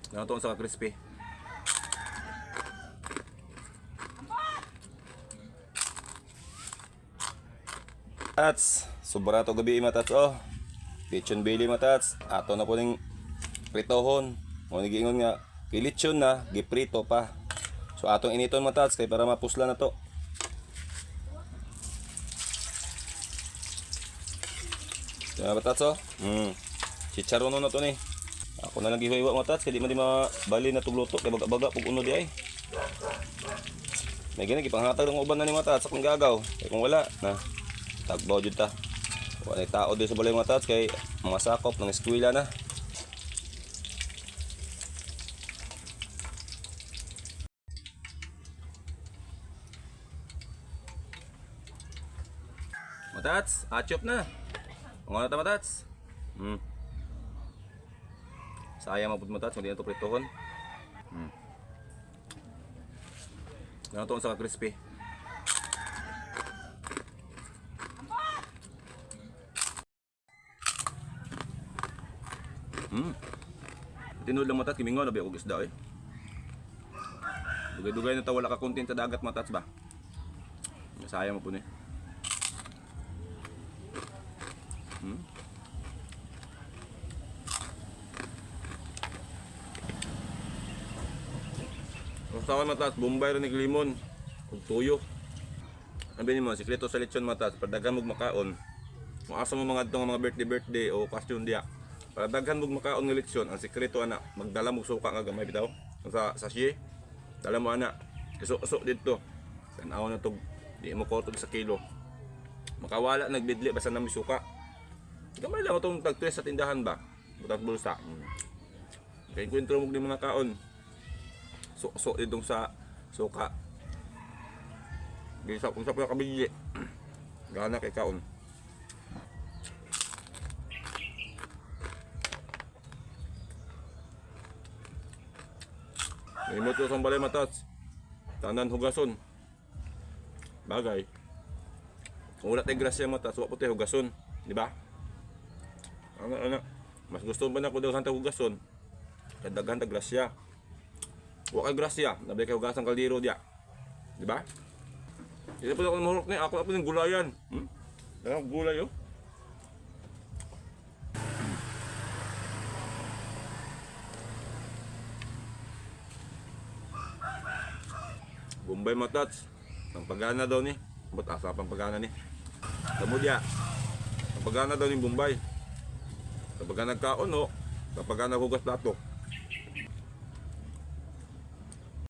Nakatuon sa crispy. Tats, sobra to gabi matats oh. Lechon belly matats. Ato na po ning pritohon. Mo giingon nga kay lechon na giprito pa. So atong initon matats kay para mapusla na to. Diba matats oh? Chicharon na to ni. Ako na lang gihiwa matats kay di man di mabali na tugluto kay baga-baga pug uno di ay. May gina gipanghatag ng uban na ni matats akong gagaw. Kay kung wala na tagbaw jud ta. Wala tao din sa balay mga tats kay mga sakop ng eskwela na. Matats, achop na. Mga na ta matats. Sayang mapud matats, hindi na ito pritohon. Nakatuon sa crispy. Tinud lang matats, kimingon na ba ako isda eh. Dugay-dugay na ta wala ka content sa dagat matats ba. Sayang mo po ni. Usawan matats, bombay rin ni limon ug tuyo. Sabi ni mo, sikreto sa lechon matats, padagan mo makaon. Kung asa mo mga adtong mga birthday o occasion dia. Para daghan mong makaon nga lechon, ang sikreto ana, magdala mo suka nga gamay bitaw. Sa sachet, dala mo ana. Iso-iso dito. Tanaw na to, di mo kotog sa kilo. Makawala nagbidli basta na may suka. Gamay lang itong tag-tres sa tindahan ba? Butang bulsa. Kaya kwentro mo din mga kaon. So dito sa suka. Bisa kung sa pala kabili. Gana kay kaon. Limot ko sa balay matats. Tanan hugason. Bagay. Kung wala tayo grasya matats, wala po tayo hugason. Di ba? Ano. Mas gusto ba na ko daw sa hugason? Kadaghan ta grasya. Wala kay grasya. Nabay kay hugasan kaldero dia. Di ba? Hindi po ako mahurok ni. Ako ng gulayan. Ano gulay oh? Bombay matats. Ang pagana daw ni. Ba't asa pang pagana ni? Tamudya. Ang pagana daw ni Bombay. Kapag nagkaon o, kapag naghugas plato.